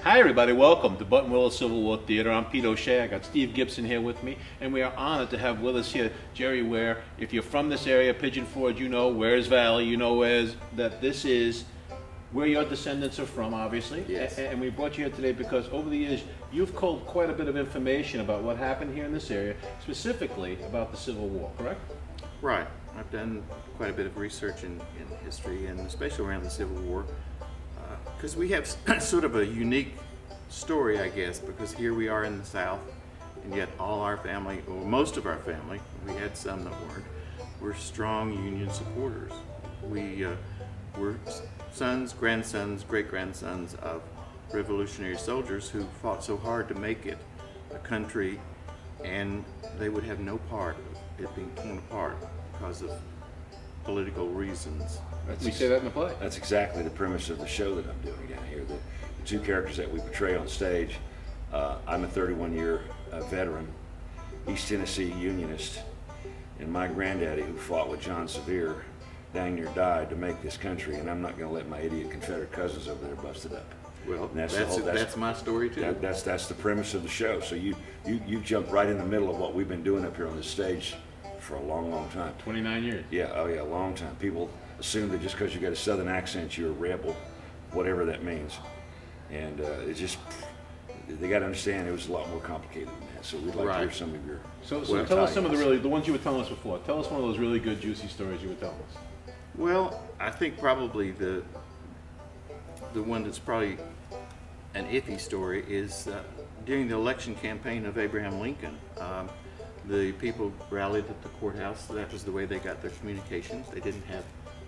Hi everybody, welcome to Buttonwillow Civil War Theater. I'm Pete O'Shea. I got Steve Gibson here with me, and we are honored to have with us here Jerry Ware. If you're from this area, Pigeon Forge, you know Ware's Valley, you know that this is where your descendants are from, obviously. Yes. And we brought you here today because over the years, you've culled quite a bit of information about what happened here in this area, specifically about the Civil War, correct? Right. I've done quite a bit of research in history, and especially around the Civil War, because we have sort of a unique story, I guess, because here we are in the South, and yet all our family, or most of our family, we had some that weren't, were strong Union supporters. We were sons, grandsons, great-grandsons of revolutionary soldiers who fought so hard to make it a country, and they would have no part of it being torn apart because of political reasons. We say that in the play. That's exactly the premise of the show that I'm doing down here. The two characters that we portray on stage. I'm a 31-year veteran, East Tennessee Unionist, and my granddaddy, who fought with John Sevier, dang near died to make this country, and I'm not going to let my idiot Confederate cousins over there bust it up. Well, that's my story too. That's the premise of the show. So you jumped right in the middle of what we've been doing up here on this stage for a long, long time. 29 years. Yeah, oh yeah, a long time. People assume that just because you got a southern accent, you're a rebel, whatever that means. And it's just, they got to understand it was a lot more complicated than that. So we'd like to hear some of your... So tell us some of the ones you were telling us before. Tell us one of those really good, juicy stories you were telling us. Well, I think probably the one that's probably an iffy story is during the election campaign of Abraham Lincoln. The people rallied at the courthouse. That was the way they got their communications. They didn't have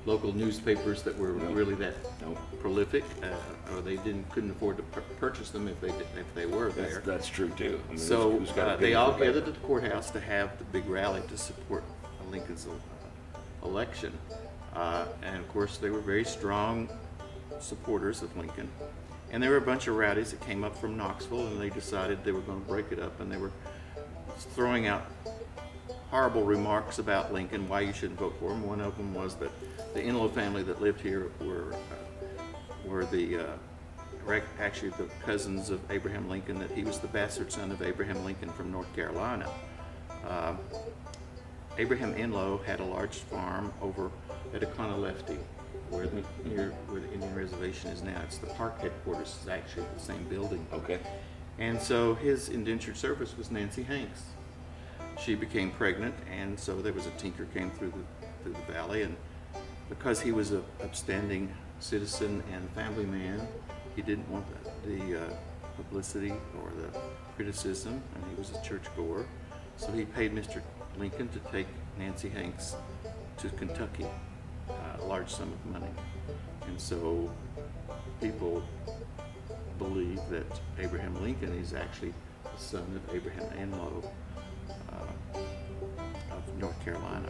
local newspapers that were really that prolific, or they couldn't afford to purchase them if they were there. That's true too. I mean, so they all gathered at the courthouse to have the big rally to support Lincoln's election, and of course they were very strong supporters of Lincoln. And there were a bunch of rowdies that came up from Knoxville, and they decided they were going to break it up, and they were throwing out horrible remarks about Lincoln, why you shouldn't vote for him. One of them was that the Enloe family that lived here were actually the cousins of Abraham Lincoln, that he was the bastard son of Abraham Lincoln from North Carolina. Abraham Enloe had a large farm over at Lefty, where the Indian Reservation is now. It's the park headquarters. It's actually the same building. Okay. And so his indentured service was Nancy Hanks. She became pregnant, and so there was a tinker came through the valley, and because he was an upstanding citizen and family man, he didn't want the publicity or the criticism, and he was a churchgoer. So he paid Mr. Lincoln to take Nancy Hanks to Kentucky, a large sum of money. And so people believe that Abraham Lincoln is actually the son of Abraham Enloe of North Carolina.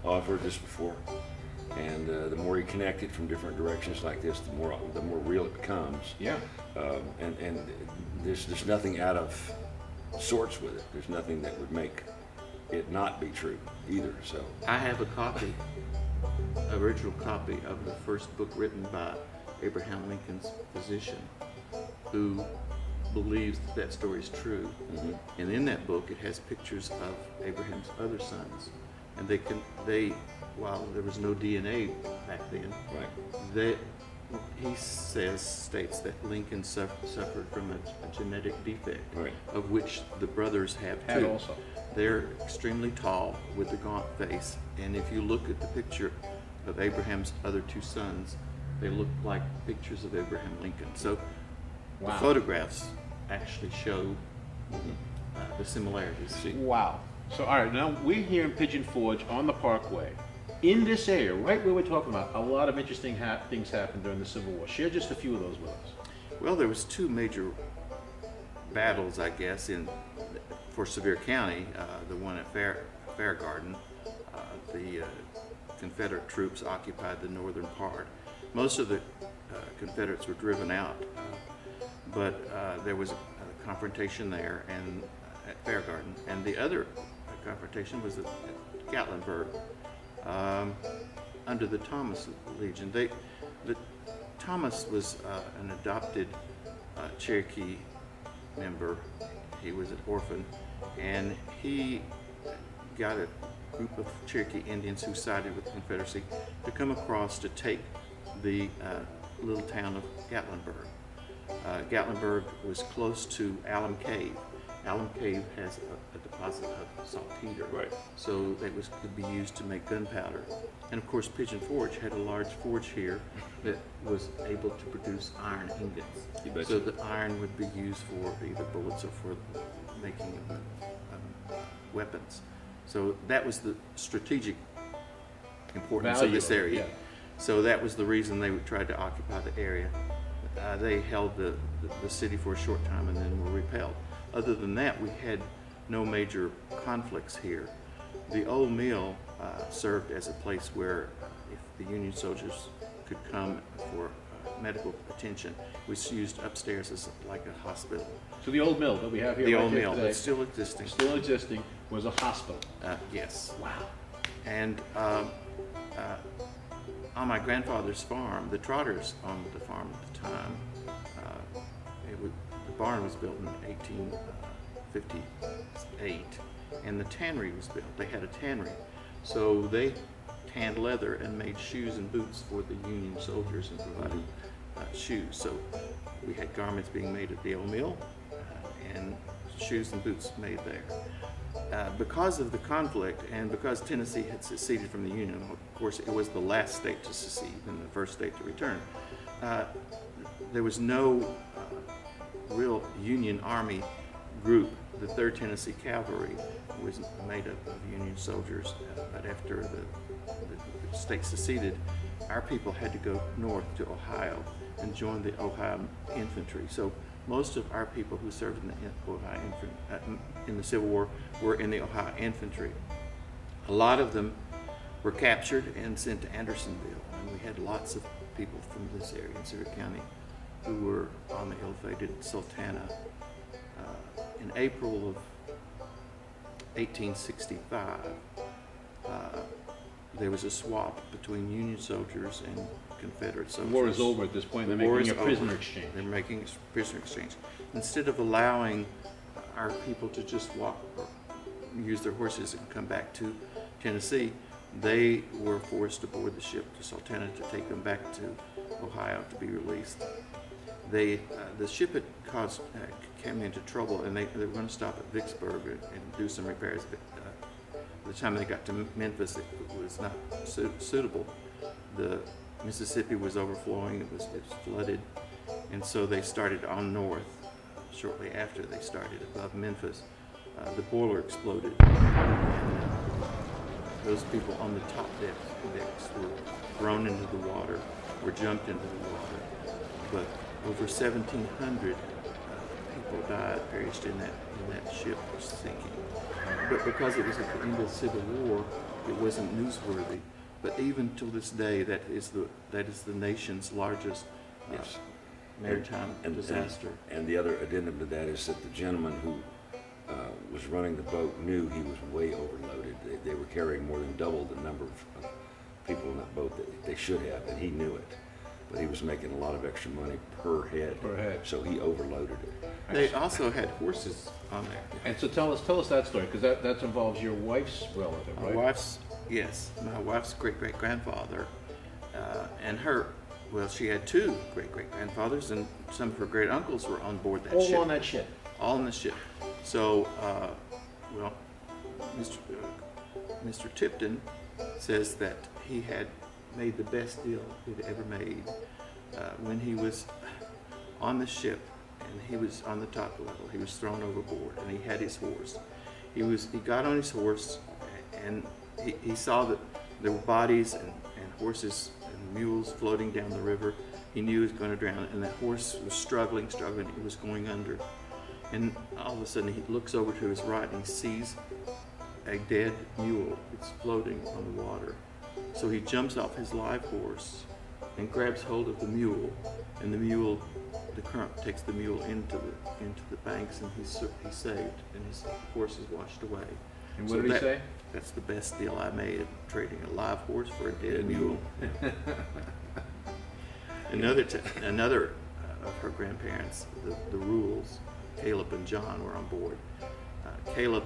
Oh, I've heard this before, and the more you connect it from different directions like this, the more real it becomes. Yeah. And there's nothing out of sorts with it. There's nothing that would make it not be true either. So I have a copy, original copy of the first book written by Abraham Lincoln's physician, who believes that story is true. And in that book it has pictures of Abraham's other sons, and while there was no DNA back then, he states that Lincoln suffered from a genetic defect, of which the brothers have too. Also. They're extremely tall with the gaunt face, and if you look at the picture of Abraham's other two sons, they look like pictures of Abraham Lincoln. So the photographs actually show the similarities. Wow. So all right, now we're here in Pigeon Forge on the Parkway. In this area, right where we're talking about, a lot of interesting things happened during the Civil War. Share just a few of those with us. Well, there was two major battles, I guess, for Sevier County. The one at Fair Garden, the Confederate troops occupied the northern part. Most of the Confederates were driven out, but there was a confrontation there and at Fair Garden, and the other confrontation was at Gatlinburg under the Thomas Legion. Thomas was an adopted Cherokee member. He was an orphan, and he got a group of Cherokee Indians who sided with the Confederacy to come across to take the little town of Gatlinburg. Gatlinburg was close to Alum Cave. Alum Cave has a deposit of saltpeter, Right. so that could be used to make gunpowder. And of course, Pigeon Forge had a large forge here that was able to produce iron ingots. So the iron would be used for either bullets or for making weapons. So that was the strategic importance of this area. Yeah. So that was the reason they tried to occupy the area. They held the city for a short time and then were repelled. Other than that, we had no major conflicts here. The old mill served as a place where if the Union soldiers could come for medical attention, it was used upstairs as like a hospital. So the old mill that we have here, The right old here mill, today, that's still existing. still existing, was a hospital. Yes. Wow. And on my grandfather's farm, the Trotters owned the farm at the time. The barn was built in 1858, and the tannery was built. They had a tannery. So they tanned leather and made shoes and boots for the Union soldiers and provided shoes. So we had garments being made at the old mill and shoes and boots made there. Because of the conflict and because Tennessee had seceded from the Union, of course it was the last state to secede and the first state to return, there was no real Union Army group. The 3rd Tennessee Cavalry was made up of Union soldiers, but after the state seceded, our people had to go north to Ohio and join the Ohio Infantry. So most of our people who served in the Ohio in the Civil War were in the Ohio Infantry. A lot of them were captured and sent to Andersonville, and we had lots of people from this area in Sevier County who were on the ill-fated Sultana. In April of 1865, there was a swap between Union soldiers and Confederate soldiers. The war is over at this point. They're making a prisoner exchange. They're making a prisoner exchange. Instead of allowing our people to just walk or use their horses and come back to Tennessee, they were forced to board the ship to Sultana to take them back to Ohio to be released. The ship had came into trouble, and they were going to stop at Vicksburg and do some repairs. But by the time they got to Memphis, it was not suitable. The Mississippi was overflowing, it was flooded, and so they started on north. Shortly after they started above Memphis, the boiler exploded, and those people on the top decks were thrown into the water, or jumped into the water. But over 1,700 people died, perished in that ship was sinking. But because it was at the end of the Civil War, it wasn't newsworthy. But even till this day, that is the nation's largest maritime disaster. And the other addendum to that is that the gentleman who was running the boat knew he was way overloaded. They were carrying more than double the number of people in that boat that they should have, and he knew it. But he was making a lot of extra money per head. So he overloaded it. They also had horses on there. And so tell us that story, because that involves your wife's relative, right? Yes, my wife's great-great-grandfather, and she had 2 great-great-grandfathers, and some of her great-uncles were on board that ship. All on that ship? All on the ship. So, Mr. Tipton says that he had made the best deal he'd ever made when he was on the ship, and he was on the top level. He was thrown overboard, and he had his horse. He got on his horse, and he saw that there were bodies and horses and mules floating down the river. He knew he was going to drown, and that horse was struggling. It was going under. And all of a sudden, he looks over to his right, and he sees a dead mule. It's floating on the water. So he jumps off his live horse and grabs hold of the mule, and the current takes the mule into the banks, and he's saved, and his horse is washed away. And what did he say? That's the best deal I made, trading a live horse for a dead mule. Another of her grandparents, the Rules, Caleb and John, were on board. Caleb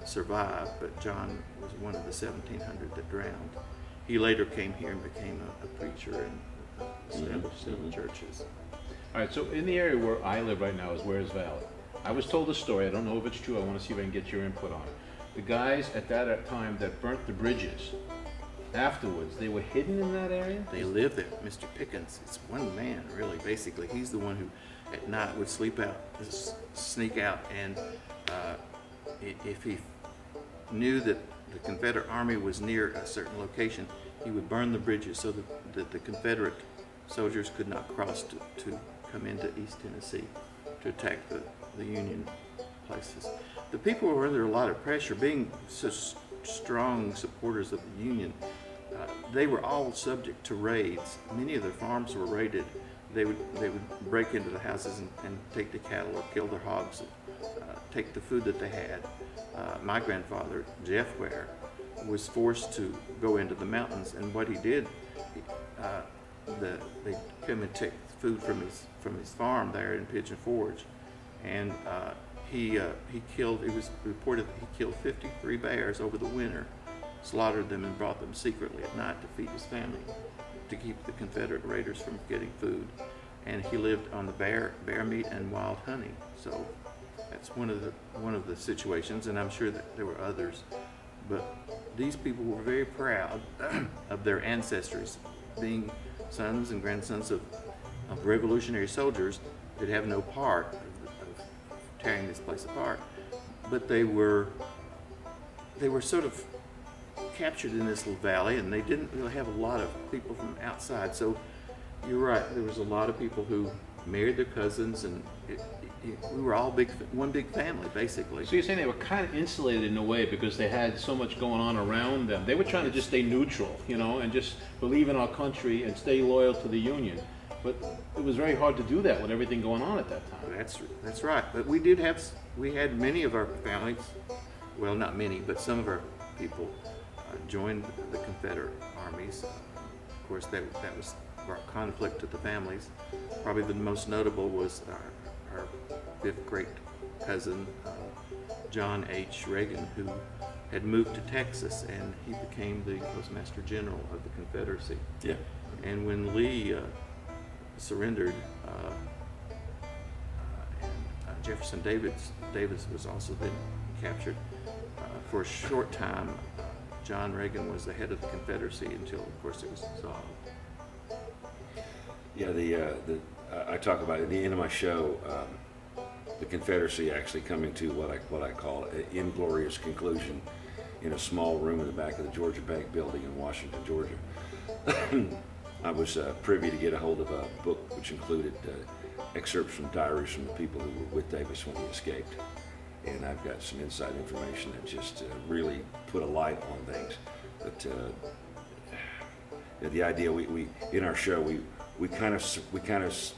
survived, but John was one of the 1,700 that drowned. He later came here and became a preacher and established several churches. All right, so in the area where I live right now is Wears Valley. I was told a story, I don't know if it's true, I want to see if I can get your input on it. The guys at that time that burnt the bridges, afterwards, they were hidden in that area? They lived there. Mr. Pickens, it's one man, really, basically. He's the one who at night would sneak out, and if he knew that the Confederate Army was near a certain location, he would burn the bridges so that the Confederate soldiers could not cross to come into East Tennessee to attack the Union places. The people were under a lot of pressure, being such strong supporters of the Union. They were all subject to raids. Many of their farms were raided. They would break into the houses and take the cattle or kill their hogs, take the food that they had. My grandfather, Jeff Ware, was forced to go into the mountains, and what he did, they come and take food from his farm there in Pigeon Forge, and it was reported that he killed 53 bears over the winter, slaughtered them and brought them secretly at night to feed his family, to keep the Confederate raiders from getting food. And he lived on the bear meat and wild honey. So that's one of the situations, and I'm sure that there were others. But these people were very proud of their ancestors, being sons and grandsons of revolutionary soldiers that have no part of tearing this place apart. But they were sort of captured in this little valley, and they didn't really have a lot of people from outside. So you're right, there was a lot of people who married their cousins, and we were all one big family, basically. So you're saying they were kind of insulated in a way because they had so much going on around them. They were trying to just stay neutral, and just believe in our country and stay loyal to the Union. But it was very hard to do that with everything going on at that time. That's right. But we had many of our families, well, not many, but some of our people joined the Confederate armies. Of course, that was brought conflict to the families. Probably the most notable was our fifth great cousin, John H. Reagan, who had moved to Texas, and he became the Postmaster General of the Confederacy. Yeah. And when Lee surrendered, and Jefferson Davis was also then captured, for a short time, John Reagan was the head of the Confederacy until, of course, it was dissolved. Yeah, I talk about at the end of my show, the Confederacy actually coming to what I call an inglorious conclusion in a small room in the back of the Georgia Bank building in Washington, Georgia. I was privy to get a hold of a book which included excerpts from diaries from the people who were with Davis when he escaped. And I've got some inside information that just really put a light on things. But the idea we in our show we kind of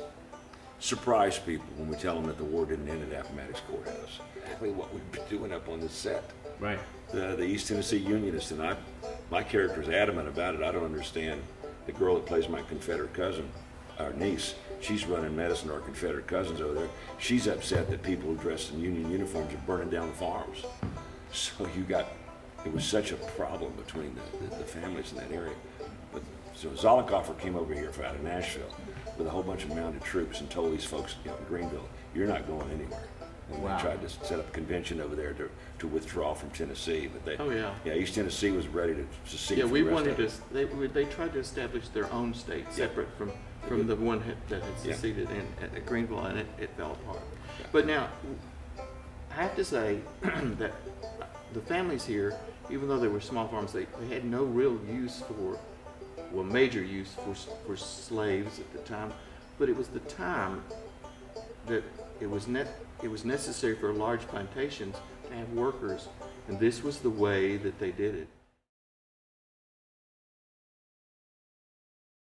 surprise people when we tell them that the war didn't end at Appomattox Courthouse. I mean, what we've been doing up on this set. Right. The East Tennessee Unionists, and my character's adamant about it. I don't understand. The girl that plays my Confederate cousin, our niece, she's running medicine to our Confederate cousins over there. She's upset that people who dressed in Union uniforms are burning down the farms. So it was such a problem between the families in that area. But so Zollicoffer came over here out of Nashville with a whole bunch of mounted troops and told these folks in Greenville, you're not going anywhere. And wow. They tried to set up a convention over there to withdraw from Tennessee, but East Tennessee was ready to secede. Yeah, we wanted to. They tried to establish their own state separate from the one that had seceded at Greenville, and it fell apart. Yeah. But now, I have to say that the families here, even though they were small farms, they had no real use major use for slaves at the time. But it was the time that it was necessary for large plantations to have workers, and this was the way that they did it.